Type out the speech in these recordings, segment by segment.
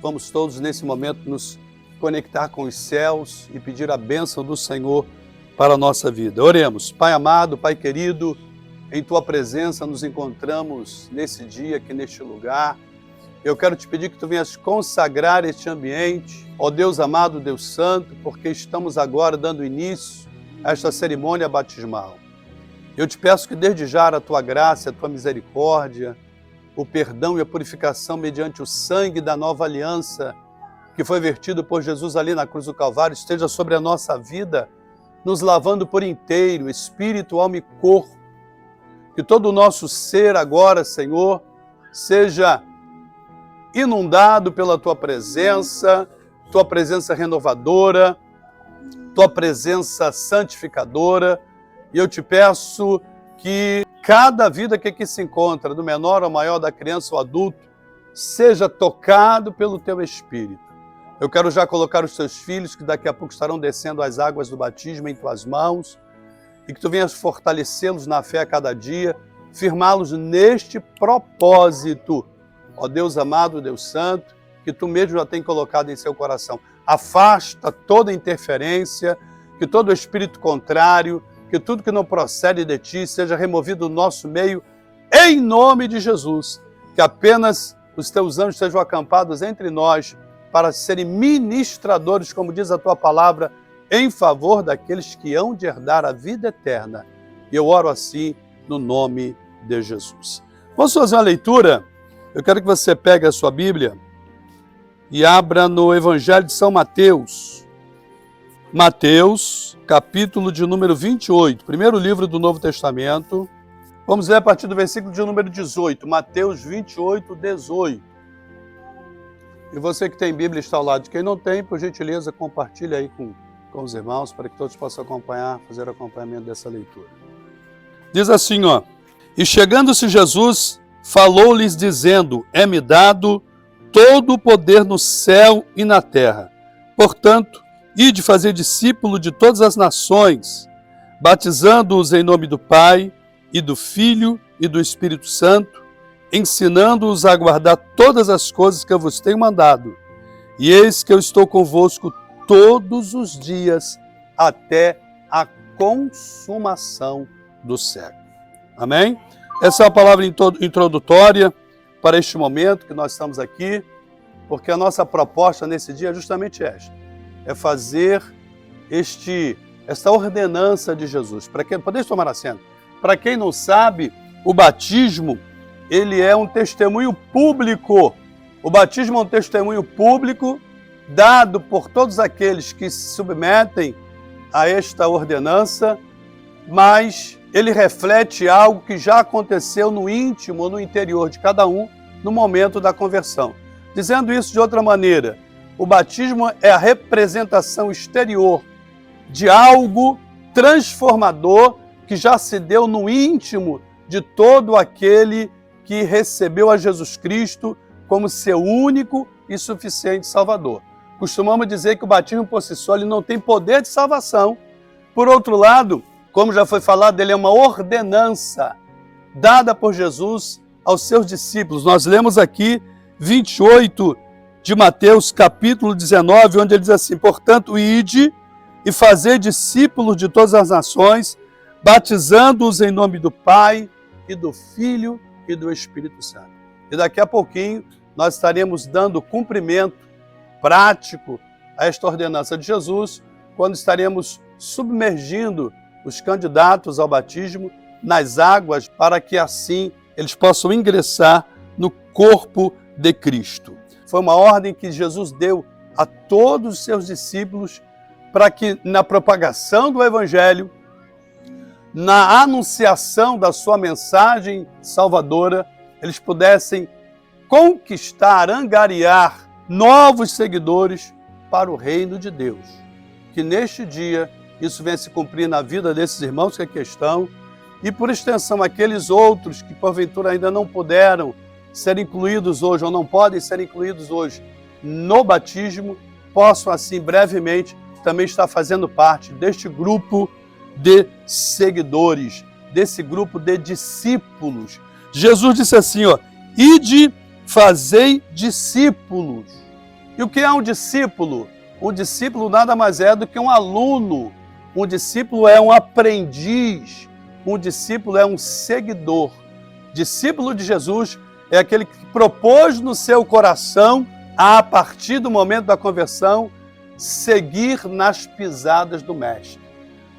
Vamos todos nesse momento nos conectar com os céus e pedir a bênção do Senhor para a nossa vida. Oremos. Pai amado, Pai querido, em Tua presença nos encontramos nesse dia aqui neste lugar. Eu quero te pedir que Tu venhas consagrar este ambiente, ó Deus amado, Deus santo, porque estamos agora dando início a esta cerimônia batismal. Eu te peço que desde já a Tua graça, a Tua misericórdia, o perdão e a purificação mediante o sangue da nova aliança que foi vertido por Jesus ali na cruz do Calvário esteja sobre a nossa vida, nos lavando por inteiro, espírito, alma e corpo. Que todo o nosso ser agora, Senhor, seja inundado pela Tua presença renovadora, Tua presença santificadora. E eu te peço que cada vida que aqui se encontra, do menor ao maior, da criança ao adulto, seja tocado pelo Teu Espírito. Eu quero já colocar os Teus filhos, que daqui a pouco estarão descendo as águas do batismo em Tuas mãos, e que Tu venhas fortalecê-los na fé a cada dia, firmá-los neste propósito. Ó Deus amado, Deus santo, que Tu mesmo já tem colocado em seu coração. Afasta toda interferência, que todo espírito contrário, que tudo que não procede de Ti seja removido do nosso meio, em nome de Jesus. Que apenas os Teus anjos sejam acampados entre nós para serem ministradores, como diz a Tua palavra, em favor daqueles que hão de herdar a vida eterna. E eu oro assim no nome de Jesus. Vamos fazer uma leitura? Eu quero que você pegue a sua Bíblia e abra no Evangelho de São Mateus. Mateus, capítulo de número 28, primeiro livro do Novo Testamento. Vamos ler a partir do versículo de número 18, Mateus 28, 18. E você que tem Bíblia está ao lado de quem não tem, por gentileza, compartilhe aí com os irmãos, para que todos possam acompanhar, fazer acompanhamento dessa leitura. Diz assim, ó: E chegando-se Jesus, falou-lhes dizendo, é-me dado todo o poder no céu e na terra. Portanto, ide fazer discípulo de todas as nações, batizando-os em nome do Pai, e do Filho, e do Espírito Santo, ensinando-os a guardar todas as coisas que eu vos tenho mandado. E eis que eu estou convosco todos os dias, até a consumação do século. Amém? Essa é a palavra introdutória para este momento que nós estamos aqui, porque a nossa proposta nesse dia é justamente esta. É fazer esta ordenança de Jesus. Podemos tomar assento? Para quem não sabe, o batismo, ele é um testemunho público. O batismo é um testemunho público dado por todos aqueles que se submetem a esta ordenança, mas ele reflete algo que já aconteceu no íntimo, no interior de cada um, no momento da conversão. Dizendo isso de outra maneira, o batismo é a representação exterior de algo transformador que já se deu no íntimo de todo aquele que recebeu a Jesus Cristo como seu único e suficiente Salvador. Costumamos dizer que o batismo por si só ele não tem poder de salvação. Por outro lado, como já foi falado, ele é uma ordenança dada por Jesus aos seus discípulos. Nós lemos aqui 28 de Mateus, capítulo 19, onde ele diz assim, portanto, ide e fazei discípulos de todas as nações, batizando-os em nome do Pai e do Filho e do Espírito Santo. E daqui a pouquinho nós estaremos dando cumprimento prático a esta ordenança de Jesus, quando estaremos submergindo os candidatos ao batismo nas águas, para que assim eles possam ingressar no corpo de Cristo. Foi uma ordem que Jesus deu a todos os seus discípulos para que na propagação do Evangelho, na anunciação da sua mensagem salvadora, eles pudessem conquistar, angariar novos seguidores para o reino de Deus. Que neste dia isso venha se cumprir na vida desses irmãos que aqui estão e, por extensão, aqueles outros que porventura ainda não puderam ser incluídos hoje ou não podem ser incluídos hoje no batismo, possam assim brevemente também estar fazendo parte deste grupo de seguidores, desse grupo de discípulos. Jesus disse assim, ó, ide, fazei discípulos. E o que é um discípulo? Um discípulo nada mais é do que um aluno. Um discípulo é um aprendiz. Um discípulo é um seguidor. Discípulo de Jesus é aquele que propôs no seu coração, a partir do momento da conversão, seguir nas pisadas do Mestre.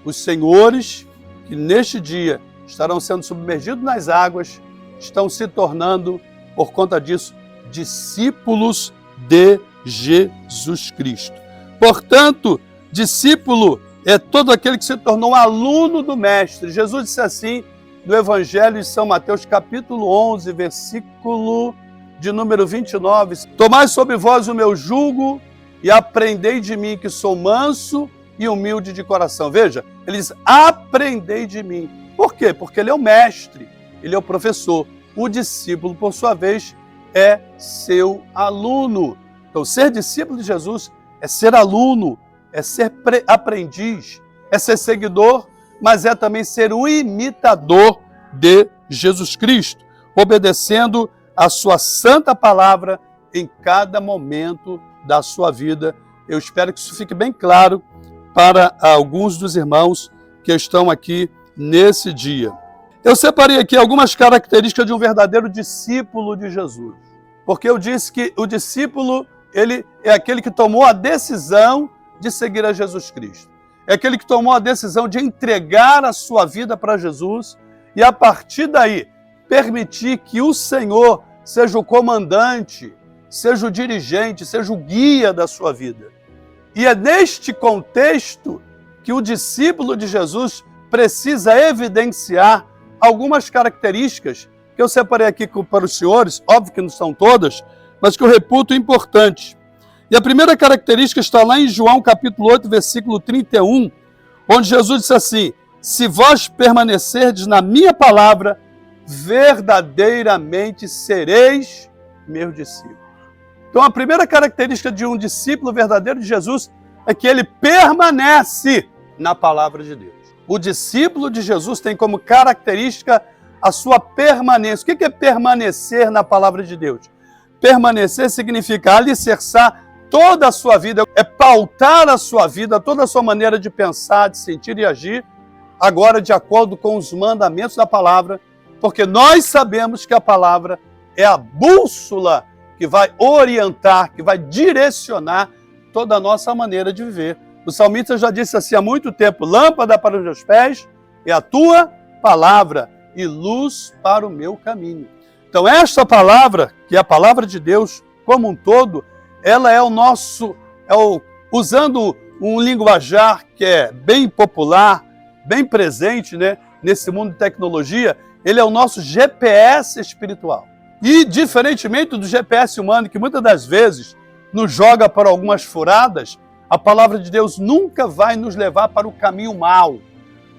Os senhores que neste dia estarão sendo submergidos nas águas, estão se tornando, por conta disso, discípulos de Jesus Cristo. Portanto, discípulo é todo aquele que se tornou aluno do Mestre. Jesus disse assim no Evangelho de São Mateus, capítulo 11, versículo de número 29. Tomai sobre vós o meu jugo e aprendei de mim, que sou manso e humilde de coração. Veja, ele diz, aprendei de mim. Por quê? Porque ele é o mestre, ele é o professor. O discípulo, por sua vez, é seu aluno. Então, ser discípulo de Jesus é ser aluno, é ser aprendiz, é ser seguidor, mas é também ser um imitador de Jesus Cristo, obedecendo a sua santa palavra em cada momento da sua vida. Eu espero que isso fique bem claro para alguns dos irmãos que estão aqui nesse dia. Eu separei aqui algumas características de um verdadeiro discípulo de Jesus, porque eu disse que o discípulo, ele é aquele que tomou a decisão de seguir a Jesus Cristo. É aquele que tomou a decisão de entregar a sua vida para Jesus e, a partir daí, permitir que o Senhor seja o comandante, seja o dirigente, seja o guia da sua vida. E é neste contexto que o discípulo de Jesus precisa evidenciar algumas características que eu separei aqui para os senhores, óbvio que não são todas, mas que eu reputo importantes. E a primeira característica está lá em João capítulo 8, versículo 31, onde Jesus disse assim, se vós permanecerdes na minha palavra, verdadeiramente sereis meus discípulos. Então a primeira característica de um discípulo verdadeiro de Jesus é que ele permanece na palavra de Deus. O discípulo de Jesus tem como característica a sua permanência. O que é permanecer na palavra de Deus? Permanecer significa alicerçar toda a sua vida, é pautar a sua vida, toda a sua maneira de pensar, de sentir e agir, agora de acordo com os mandamentos da palavra, porque nós sabemos que a palavra é a bússola que vai orientar, que vai direcionar toda a nossa maneira de viver. O salmista já disse assim há muito tempo, lâmpada para os meus pés é a tua palavra e luz para o meu caminho. Então esta palavra, que é a palavra de Deus como um todo, ela é o nosso, usando um linguajar que é bem popular, bem presente, né, nesse mundo de tecnologia, ele é o nosso GPS espiritual. E, diferentemente do GPS humano, que muitas das vezes nos joga para algumas furadas, a palavra de Deus nunca vai nos levar para o caminho mau,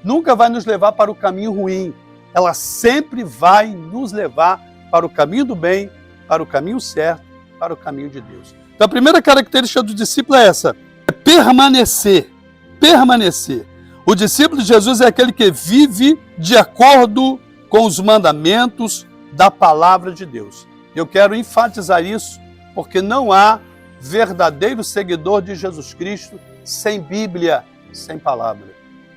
nunca vai nos levar para o caminho ruim. Ela sempre vai nos levar para o caminho do bem, para o caminho certo, para o caminho de Deus. Então, a primeira característica do discípulo é essa, é permanecer, permanecer. O discípulo de Jesus é aquele que vive de acordo com os mandamentos da palavra de Deus. Eu quero enfatizar isso, porque não há verdadeiro seguidor de Jesus Cristo sem Bíblia, sem palavra.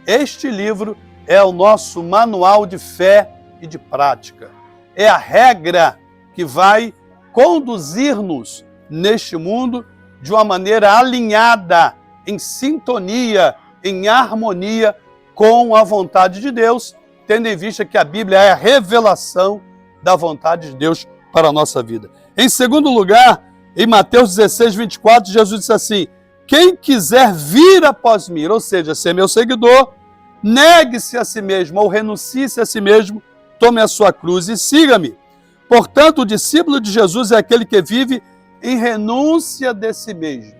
Este livro é o nosso manual de fé e de prática. É a regra que vai conduzir-nos neste mundo de uma maneira alinhada, em sintonia, em harmonia com a vontade de Deus, tendo em vista que a Bíblia é a revelação da vontade de Deus para a nossa vida. Em segundo lugar, em Mateus 16, 24, Jesus disse assim, quem quiser vir após mim, ou seja, ser meu seguidor, negue-se a si mesmo, ou renuncie-se a si mesmo, tome a sua cruz e siga-me. Portanto, o discípulo de Jesus é aquele que vive em renúncia de si mesmo.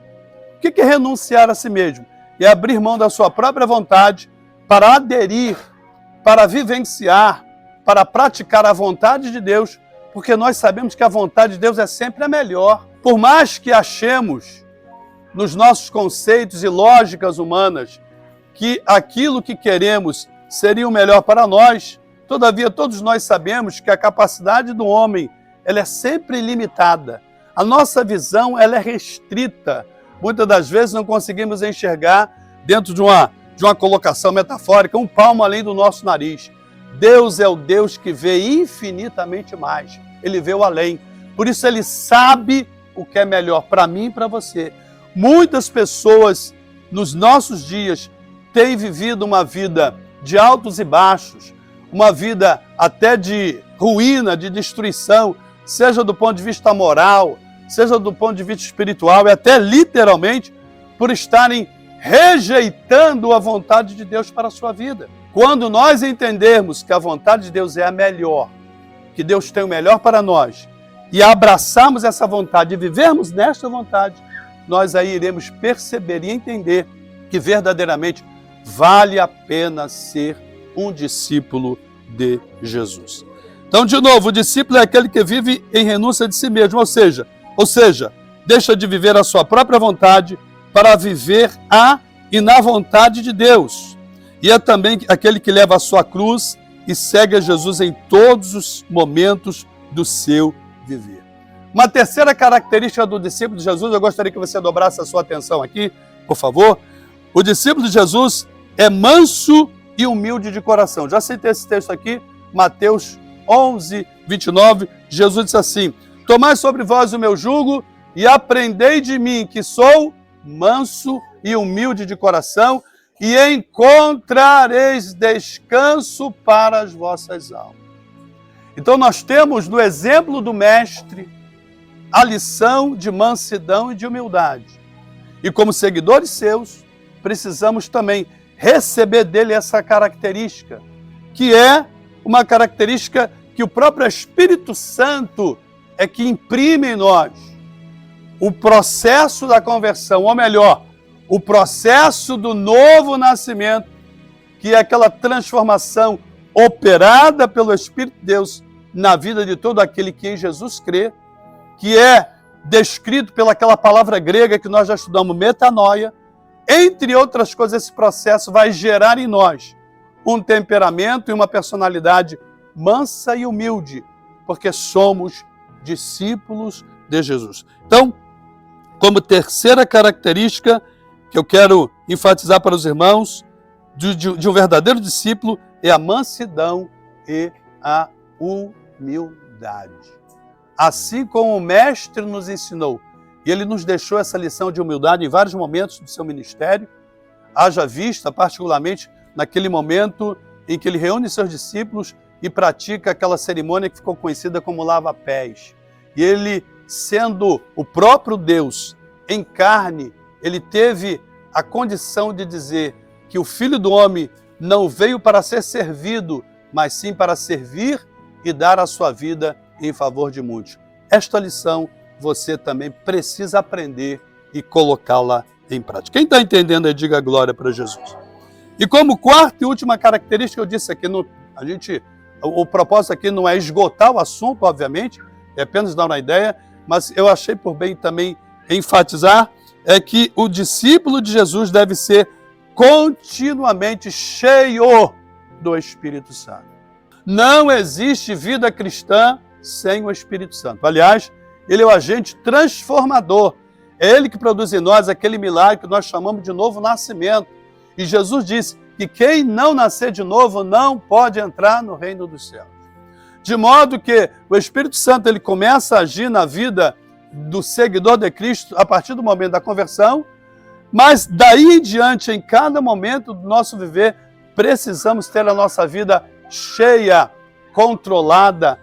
O que é renunciar a si mesmo? É abrir mão da sua própria vontade para aderir, para vivenciar, para praticar a vontade de Deus, porque nós sabemos que a vontade de Deus é sempre a melhor. Por mais que achemos nos nossos conceitos e lógicas humanas que aquilo que queremos seria o melhor para nós, todavia todos nós sabemos que a capacidade do homem ela é sempre limitada. A nossa visão ela é restrita. Muitas das vezes não conseguimos enxergar dentro de uma colocação metafórica, um palmo além do nosso nariz. Deus é o Deus que vê infinitamente mais. Ele vê o além. Por isso ele sabe o que é melhor para mim e para você. Muitas pessoas nos nossos dias têm vivido uma vida de altos e baixos, uma vida até de ruína, de destruição, seja do ponto de vista moral, seja do ponto de vista espiritual e até literalmente por estarem rejeitando a vontade de Deus para a sua vida. Quando nós entendermos que a vontade de Deus é a melhor, que Deus tem o melhor para nós, e abraçarmos essa vontade e vivermos nesta vontade, nós aí iremos perceber e entender que verdadeiramente vale a pena ser um discípulo de Jesus. Então, de novo, o discípulo é aquele que vive em renúncia de si mesmo, ou seja, deixa de viver a sua própria vontade para viver a e na vontade de Deus. E é também aquele que leva a sua cruz e segue a Jesus em todos os momentos do seu viver. Uma terceira característica do discípulo de Jesus, eu gostaria que você dobrasse a sua atenção aqui, por favor. O discípulo de Jesus é manso e humilde de coração. Já citei esse texto aqui, Mateus 11, 29. Jesus disse assim: tomai sobre vós o meu jugo e aprendei de mim, que sou manso e humilde de coração, e encontrareis descanso para as vossas almas. Então nós temos no exemplo do Mestre a lição de mansidão e de humildade. E como seguidores seus, precisamos também receber dele essa característica, que é uma característica que o próprio Espírito Santo é que imprime em nós. O processo da conversão, ou melhor, o processo do novo nascimento, que é aquela transformação operada pelo Espírito de Deus na vida de todo aquele que em Jesus crê, que é descrito pelaquela palavra grega que nós já estudamos, metanoia. Entre outras coisas, esse processo vai gerar em nós um temperamento e uma personalidade mansa e humilde, porque somos discípulos de Jesus. Então, como terceira característica que eu quero enfatizar para os irmãos de um verdadeiro discípulo é a mansidão e a humildade. Assim como o Mestre nos ensinou, e ele nos deixou essa lição de humildade em vários momentos do seu ministério, haja vista particularmente naquele momento em que ele reúne seus discípulos e pratica aquela cerimônia que ficou conhecida como lava-pés. E ele, sendo o próprio Deus em carne, ele teve a condição de dizer que o Filho do Homem não veio para ser servido, mas sim para servir e dar a sua vida em favor de muitos. Esta lição você também precisa aprender e colocá-la em prática. Quem está entendendo aí, diga glória para Jesus. E como quarta e última característica, eu disse aqui, o propósito aqui não é esgotar o assunto, obviamente, é apenas dar uma ideia, mas eu achei por bem também enfatizar, é que o discípulo de Jesus deve ser continuamente cheio do Espírito Santo. Não existe vida cristã sem o Espírito Santo. Aliás, ele é o agente transformador. É ele que produz em nós aquele milagre que nós chamamos de novo nascimento. E Jesus disse que quem não nascer de novo não pode entrar no reino dos céus. De modo que o Espírito Santo ele começa a agir na vida do seguidor de Cristo a partir do momento da conversão, mas daí em diante, em cada momento do nosso viver, precisamos ter a nossa vida cheia, controlada,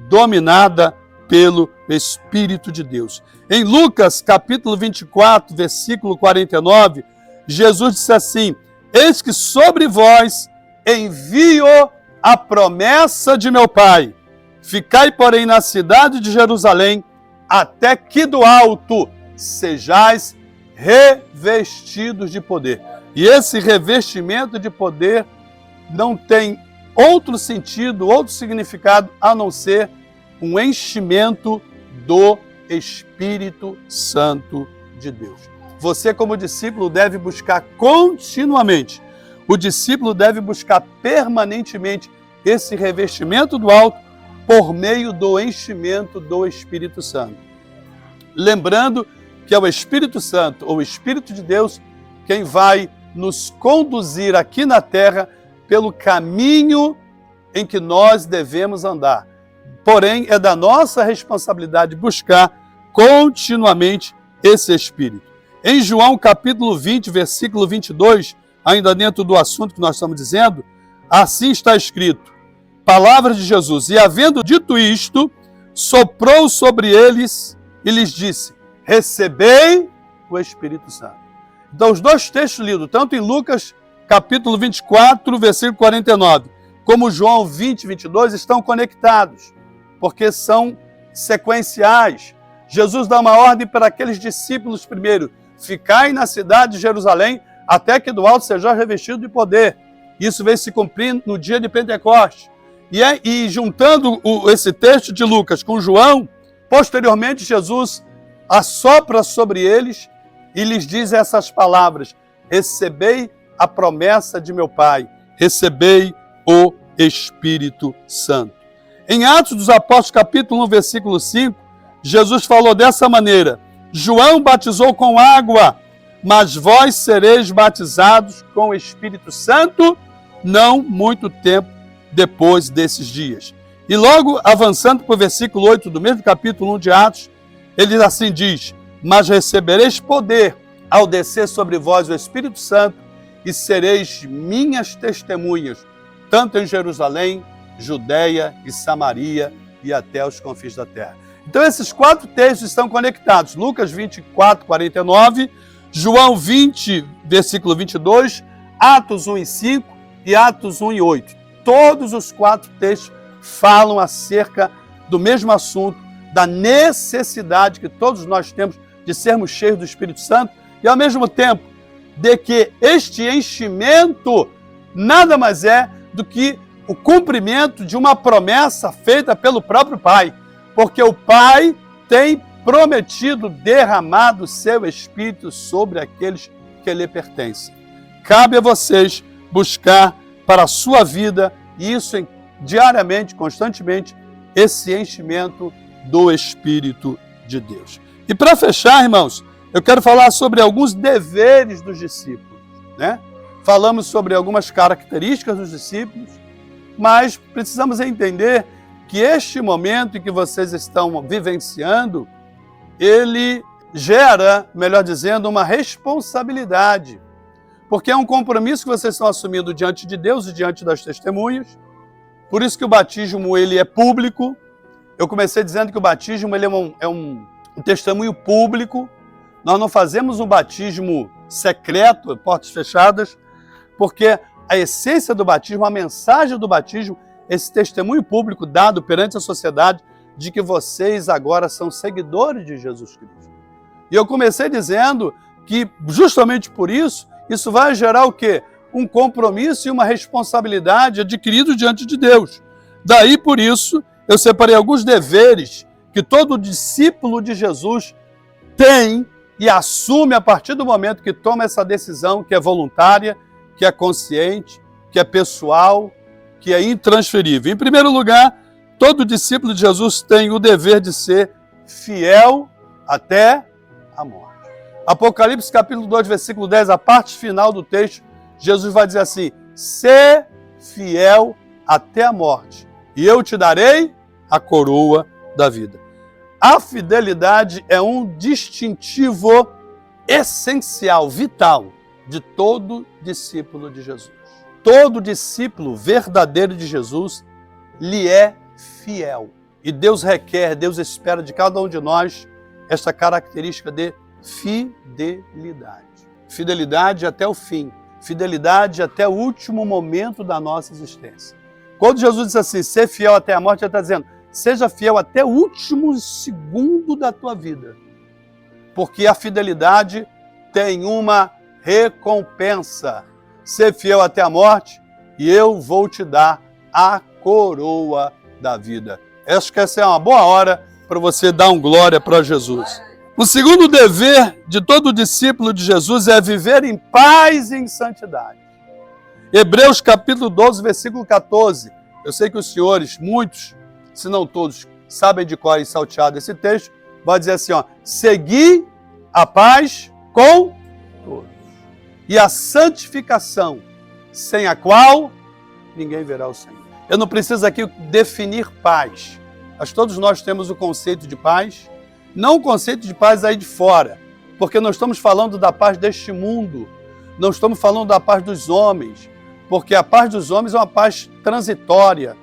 dominada pelo Espírito de Deus. Em Lucas, capítulo 24, versículo 49, Jesus disse assim: eis que sobre vós envio a promessa de meu Pai. Ficai, porém, na cidade de Jerusalém, até que do alto sejais revestidos de poder. E esse revestimento de poder não tem outro sentido, outro significado, a não ser um enchimento do Espírito Santo de Deus. Você, como discípulo, deve buscar continuamente, o discípulo deve buscar permanentemente esse revestimento do alto por meio do enchimento do Espírito Santo. lembrando que é o Espírito Santo, ou o Espírito de Deus, quem vai nos conduzir aqui na terra pelo caminho em que nós devemos andar. Porém, é da nossa responsabilidade buscar continuamente esse Espírito. Em João capítulo 20, versículo 22, ainda dentro do assunto que nós estamos dizendo, assim está escrito, palavras de Jesus, e havendo dito isto, soprou sobre eles e lhes disse, recebei o Espírito Santo. Então, os dois textos lidos, tanto em Lucas capítulo 24, versículo 49, como João 20, 22, estão conectados, porque são sequenciais. Jesus dá uma ordem para aqueles discípulos primeiro, ficai na cidade de Jerusalém, até que do alto seja revestido de poder. Isso veio se cumprir no dia de Pentecostes. E juntando esse texto de Lucas com João, posteriormente Jesus assopra sobre eles e lhes diz essas palavras, recebei a promessa de meu Pai, recebei o Espírito Santo. Em Atos dos Apóstolos, capítulo 1, versículo 5, Jesus falou dessa maneira, João batizou com água, mas vós sereis batizados com o Espírito Santo, não muito tempo depois desses dias. E logo, avançando para o versículo 8 do mesmo capítulo 1 de Atos, ele assim diz, mas recebereis poder ao descer sobre vós o Espírito Santo e sereis minhas testemunhas, tanto em Jerusalém, Judeia e Samaria e até os confins da terra. Então esses quatro textos estão conectados. Lucas 24, 49, João 20, versículo 22, Atos 1 e 5 e Atos 1 e 8. Todos os quatro textos falam acerca do mesmo assunto, da necessidade que todos nós temos de sermos cheios do Espírito Santo e, ao mesmo tempo, de que este enchimento nada mais é do que o cumprimento de uma promessa feita pelo próprio Pai, porque o Pai tem prometido derramar do seu Espírito sobre aqueles que lhe pertencem. Cabe a vocês buscar para a sua vida, e isso diariamente, constantemente, esse enchimento do Espírito de Deus. E para fechar, irmãos, eu quero falar sobre alguns deveres dos discípulos, né? Falamos sobre algumas características dos discípulos, mas precisamos entender que este momento em que vocês estão vivenciando, ele gera, melhor dizendo, uma responsabilidade, porque é um compromisso que vocês estão assumindo diante de Deus e diante das testemunhas. Por isso que o batismo ele é público. Eu comecei dizendo que o batismo ele é um testemunho público. Nós não fazemos um batismo secreto, portas fechadas, porque a essência do batismo, a mensagem do batismo, esse testemunho público dado perante a sociedade de que vocês agora são seguidores de Jesus Cristo. E eu comecei dizendo que justamente por isso, isso vai gerar o quê? Um compromisso e uma responsabilidade adquirido diante de Deus. Daí, por isso, eu separei alguns deveres que todo discípulo de Jesus tem e assume a partir do momento que toma essa decisão, que é voluntária, que é consciente, que é pessoal, que é intransferível. Em primeiro lugar, todo discípulo de Jesus tem o dever de ser fiel até a morte. Apocalipse capítulo 2, versículo 10, a parte final do texto, Jesus vai dizer assim, sê fiel até a morte, e eu te darei a coroa da vida. A fidelidade é um distintivo essencial, vital, de todo discípulo de Jesus. Todo discípulo verdadeiro de Jesus lhe é fiel. E Deus requer, Deus espera de cada um de nós esta característica de fidelidade. Fidelidade até o fim. Fidelidade até o último momento da nossa existência. Quando Jesus diz assim, ser fiel até a morte, ele está dizendo, seja fiel até o último segundo da tua vida. Porque a fidelidade tem uma recompensa. Ser fiel até a morte e eu vou te dar a coroa da vida. Acho que essa é uma boa hora para você dar um glória para Jesus. O segundo dever de todo discípulo de Jesus é viver em paz e em santidade. Hebreus capítulo 12, versículo 14. Eu sei que os senhores, muitos, se não todos, sabem de cor e salteado esse texto, Pode dizer assim, ó, segui a paz com todos. E a santificação, sem a qual ninguém verá o Senhor. Eu não preciso aqui definir paz. Mas todos nós temos o conceito de paz. Não o conceito de paz aí de fora. Porque nós estamos falando da paz deste mundo. Não estamos falando da paz dos homens. Porque a paz dos homens é uma paz transitória,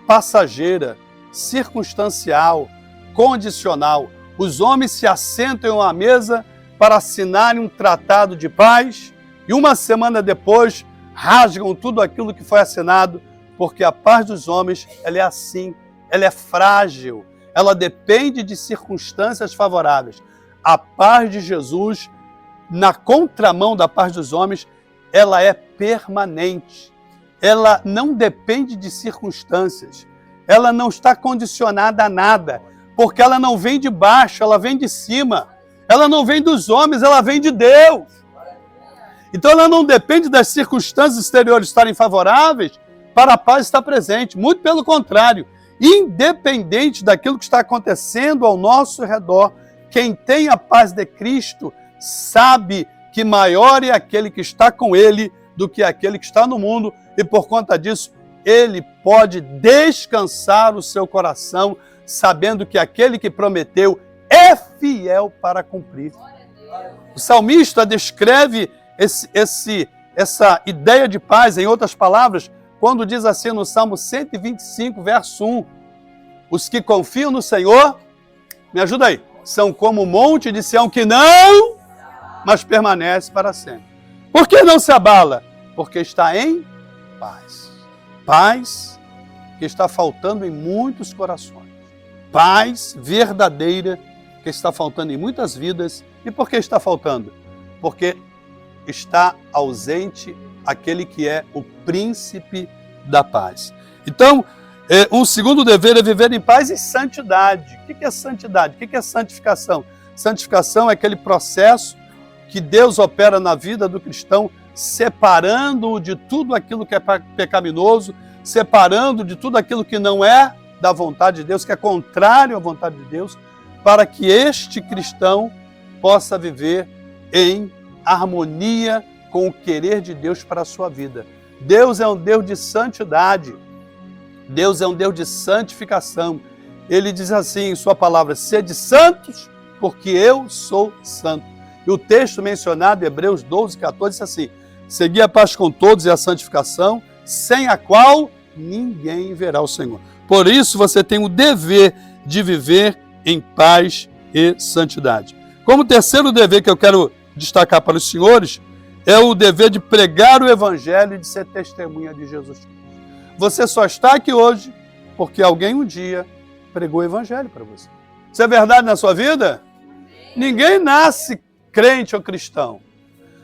passageira, circunstancial, condicional. Os homens se assentam em uma mesa para assinarem um tratado de paz e uma semana depois rasgam tudo aquilo que foi assinado, porque a paz dos homens, ela é assim, ela é frágil, ela depende de circunstâncias favoráveis. A paz de Jesus, na contramão da paz dos homens, ela é permanente. Ela não depende de circunstâncias. Ela não está condicionada a nada, porque ela não vem de baixo, ela vem de cima. Ela não vem dos homens, ela vem de Deus. Então ela não depende das circunstâncias exteriores estarem favoráveis para a paz estar presente. Muito pelo contrário, independente daquilo que está acontecendo ao nosso redor, quem tem a paz de Cristo sabe que maior é aquele que está com ele do que aquele que está no mundo, e por conta disso, ele pode descansar o seu coração, sabendo que aquele que prometeu é fiel para cumprir. O salmista descreve essa ideia de paz, em outras palavras, quando diz assim no Salmo 125, verso 1, os que confiam no Senhor, me ajuda aí, são como o monte de Sião que não, mas permanece para sempre. Por que não se abala? Porque está em paz. Paz que está faltando em muitos corações. Paz verdadeira que está faltando em muitas vidas. E por que está faltando? Porque está ausente aquele que é o príncipe da paz. Então, um segundo dever é viver em paz e santidade. O que é santidade? O que é santificação? Santificação é aquele processo que Deus opera na vida do cristão, separando-o de tudo aquilo que é pecaminoso, separando de tudo aquilo que não é da vontade de Deus, que é contrário à vontade de Deus, para que este cristão possa viver em harmonia com o querer de Deus para a sua vida. Deus é um Deus de santidade. Deus é um Deus de santificação. Ele diz assim em sua palavra, sede santos, porque eu sou santo. E o texto mencionado, Hebreus 12, 14, diz assim, segui a paz com todos e a santificação, sem a qual ninguém verá o Senhor. Por isso você tem o dever de viver em paz e santidade. Como terceiro dever que eu quero destacar para os senhores, é o dever de pregar o evangelho e de ser testemunha de Jesus Cristo. Você só está aqui hoje porque alguém um dia pregou o evangelho para você. Isso é verdade na sua vida? Ninguém nasce crente ou cristão.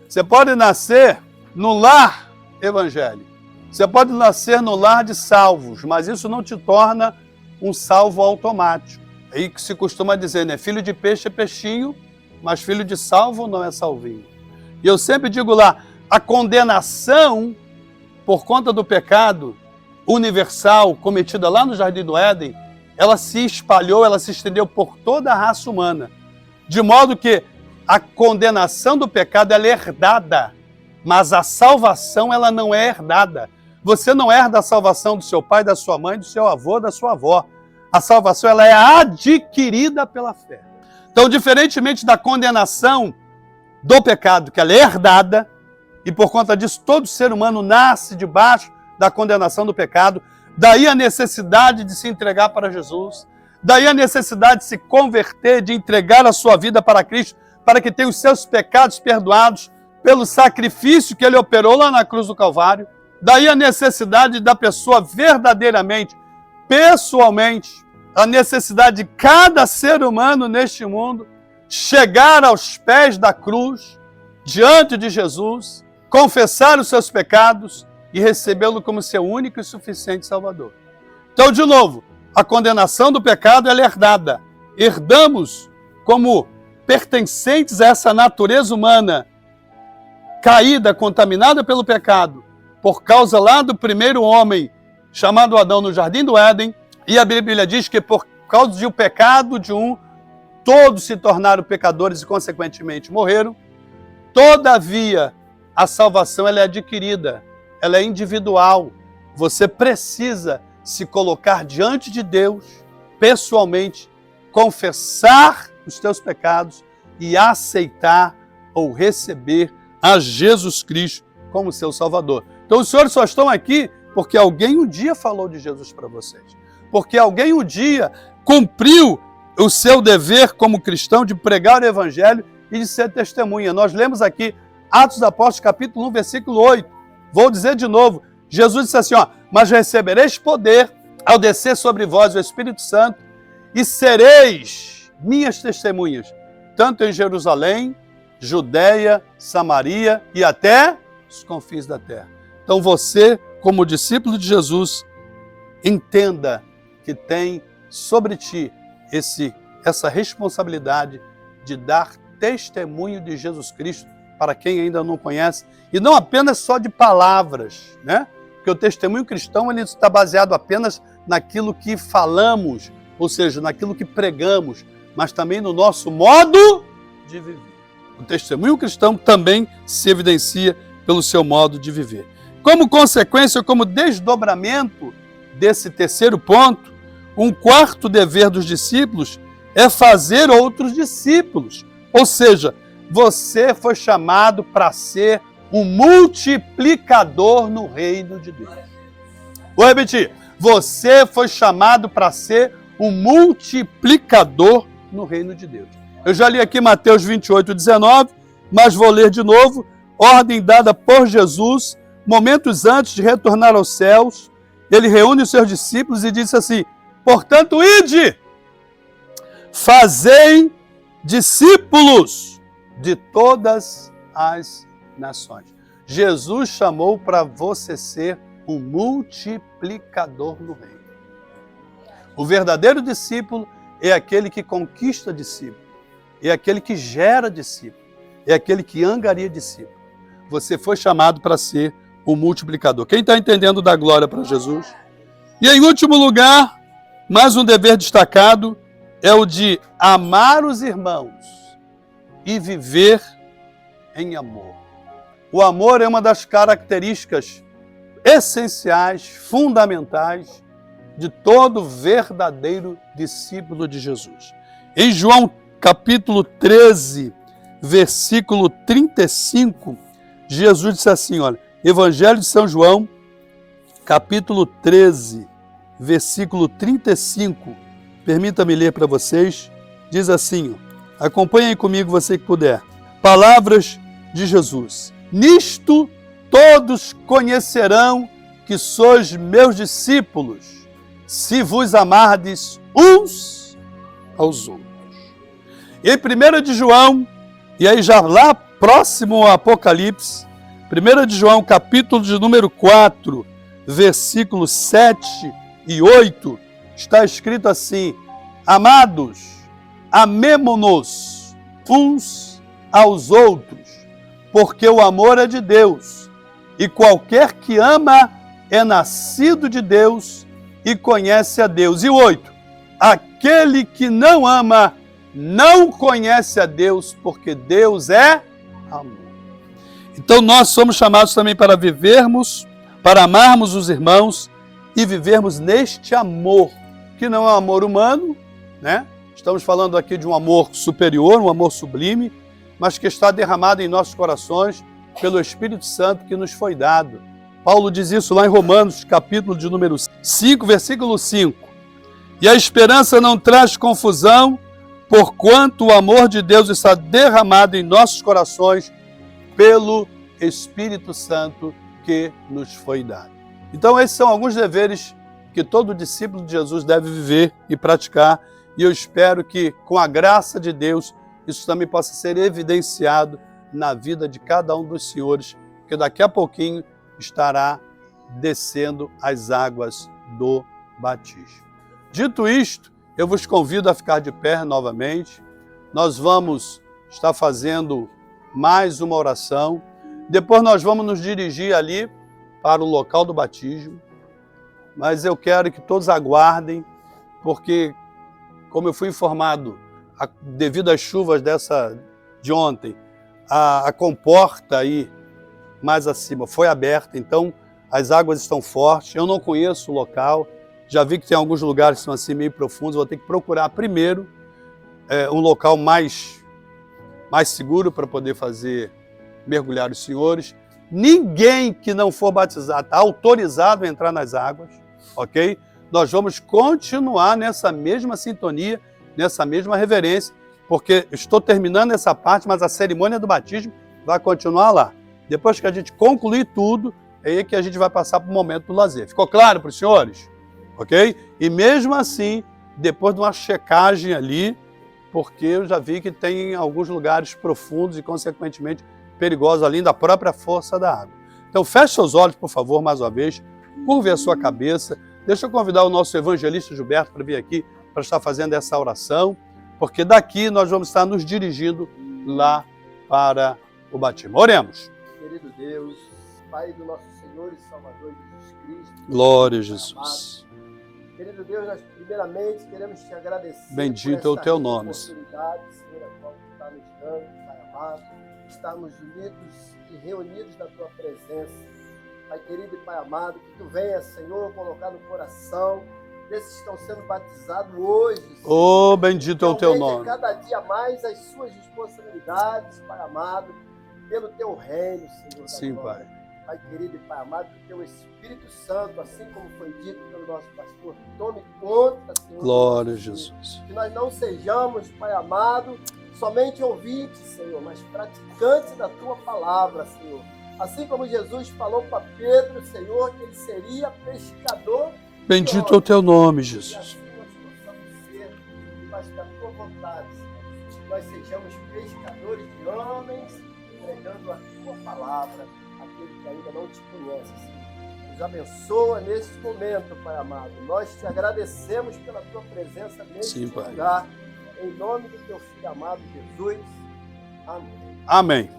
Você pode nascer no lar evangélico. Você pode nascer no lar de salvos, mas isso não te torna um salvo automático. É aí que se costuma dizer, né? Filho de peixe é peixinho, mas filho de salvo não é salvinho. E eu sempre digo lá, a condenação por conta do pecado universal cometida lá no Jardim do Éden, ela se espalhou, ela se estendeu por toda a raça humana. De modo que a condenação do pecado ela é herdada, mas a salvação ela não é herdada. Você não herda a salvação do seu pai, da sua mãe, do seu avô, da sua avó. A salvação ela é adquirida pela fé. Então, diferentemente da condenação do pecado, que ela é herdada, e por conta disso todo ser humano nasce debaixo da condenação do pecado, daí a necessidade de se entregar para Jesus, daí a necessidade de se converter, de entregar a sua vida para Cristo, para que tenha os seus pecados perdoados pelo sacrifício que ele operou lá na cruz do Calvário. Daí a necessidade da pessoa verdadeiramente, pessoalmente, a necessidade de cada ser humano neste mundo chegar aos pés da cruz, diante de Jesus, confessar os seus pecados e recebê-lo como seu único e suficiente Salvador. Então, de novo, a condenação do pecado ela é herdada. Herdamos como pertencentes a essa natureza humana caída, contaminada pelo pecado, por causa lá do primeiro homem chamado Adão no Jardim do Éden, e a Bíblia diz que por causa do pecado de um, todos se tornaram pecadores e, consequentemente, morreram. Todavia, a salvação ela é adquirida, ela é individual. Você precisa se colocar diante de Deus, pessoalmente, confessar os teus pecados e aceitar ou receber a Jesus Cristo como seu Salvador. Então, os senhores só estão aqui porque alguém um dia falou de Jesus para vocês. Porque alguém um dia cumpriu o seu dever como cristão de pregar o Evangelho e de ser testemunha. Nós lemos aqui Atos dos Apóstolos, capítulo 1, versículo 8. Vou dizer de novo. Jesus disse assim, mas recebereis poder ao descer sobre vós o Espírito Santo e sereis minhas testemunhas, tanto em Jerusalém, Judeia, Samaria e até os confins da terra. Então você, como discípulo de Jesus, entenda que tem sobre ti essa responsabilidade de dar testemunho de Jesus Cristo para quem ainda não conhece, e não apenas só de palavras, né? Porque o testemunho cristão ele está baseado apenas naquilo que falamos, ou seja, naquilo que pregamos, mas também no nosso modo de viver. O testemunho cristão também se evidencia pelo seu modo de viver. Como consequência, como desdobramento desse terceiro ponto, um quarto dever dos discípulos é fazer outros discípulos. Ou seja, você foi chamado para ser um multiplicador no reino de Deus. Vou repetir. Você foi chamado para ser um multiplicador no reino de Deus. Eu já li aqui Mateus 28, 19, mas vou ler de novo. Ordem dada por Jesus, momentos antes de retornar aos céus. Ele reúne os seus discípulos e disse assim, portanto, ide, fazei discípulos de todas as nações. Jesus chamou para você ser um multiplicador no reino. O verdadeiro discípulo é aquele que conquista discípulo, é aquele que gera discípulo, é aquele que angaria discípulo. Você foi chamado para ser o multiplicador. Quem está entendendo dá glória para Jesus? E em último lugar, mais um dever destacado é o de amar os irmãos e viver em amor. O amor é uma das características essenciais, fundamentais de todo verdadeiro discípulo de Jesus. Em João capítulo 13, versículo 35, Jesus disse assim, olha, Evangelho de São João, capítulo 13, versículo 35, permita-me ler para vocês, diz assim, acompanhem comigo você que puder. Palavras de Jesus. Nisto todos conhecerão que sois meus discípulos, se vos amardes uns aos outros. E em 1 de João, e aí já lá próximo ao Apocalipse, 1 de João, capítulo de número 4, versículos 7 e 8, está escrito assim, amados, amemo-nos uns aos outros, porque o amor é de Deus, e qualquer que ama é nascido de Deus e conhece a Deus. E 8, aquele que não ama não conhece a Deus, porque Deus é amor. Então nós somos chamados também para vivermos, para amarmos os irmãos e vivermos neste amor, que não é um amor humano, né? Estamos falando aqui de um amor superior, um amor sublime, mas que está derramado em nossos corações pelo Espírito Santo que nos foi dado. Paulo diz isso lá em Romanos, capítulo de número 5, versículo 5. E a esperança não traz confusão, porquanto o amor de Deus está derramado em nossos corações pelo Espírito Santo que nos foi dado. Então esses são alguns deveres que todo discípulo de Jesus deve viver e praticar, e eu espero que com a graça de Deus isso também possa ser evidenciado na vida de cada um dos senhores, que daqui a pouquinho estará descendo as águas do batismo. Dito isto, eu vos convido a ficar de pé novamente. Nós vamos estar fazendo mais uma oração. Depois nós vamos nos dirigir ali para o local do batismo. Mas eu quero que todos aguardem, porque, como eu fui informado devido às chuvas de ontem, a comporta aí mais acima foi aberta, então as águas estão fortes. Eu não conheço o local, já vi que tem alguns lugares que são assim meio profundos, vou ter que procurar primeiro um local mais seguro para poder mergulhar os senhores. Ninguém que não for batizado está autorizado a entrar nas águas, ok? Nós vamos continuar nessa mesma sintonia, nessa mesma reverência, porque estou terminando essa parte, mas a cerimônia do batismo vai continuar lá. Depois que a gente concluir tudo, é aí que a gente vai passar para o momento do lazer. Ficou claro para os senhores? Ok? E mesmo assim, depois de uma checagem ali, porque eu já vi que tem alguns lugares profundos e, consequentemente, perigosos, além da própria força da água. Então, feche seus olhos, por favor, mais uma vez, curve a sua cabeça. Deixa eu convidar o nosso evangelista Gilberto para vir aqui, para estar fazendo essa oração, porque daqui nós vamos estar nos dirigindo lá para o batismo. Oremos. Querido Deus, Pai do nosso Senhor e Salvador Jesus Cristo. Glória a Jesus. Querido Deus, nós primeiramente queremos te agradecer. Bendito é o teu nome. Oportunidade, Senhor, a qual tu está nos dando, Pai amado, estarmos unidos e reunidos na tua presença. Pai querido e Pai amado, que tu venha, Senhor, colocar no coração desses que estão sendo batizados hoje. Oh, bendito é o teu nome. Cada dia mais as suas responsabilidades, Pai amado, pelo teu reino, Senhor. Sim, Pai. Pai querido e Pai amado, que o teu Espírito Santo, assim como foi dito pelo nosso pastor, tome conta, Senhor. Glória a Jesus. Que nós não sejamos, Pai amado, somente ouvintes, Senhor, mas praticantes da tua palavra, Senhor. Assim como Jesus falou para Pedro, Senhor, que ele seria pescador. Bendito é o teu nome, Jesus. E assim nós possamos ser, debaixo da tua vontade, Senhor. Que nós sejamos pescadores de homens, pregando a tua palavra, aquele que ainda não te conhece, Senhor. Nos abençoa neste momento, Pai amado. Nós te agradecemos pela tua presença neste lugar. Em nome do teu Filho amado, Jesus. Amém. Amém.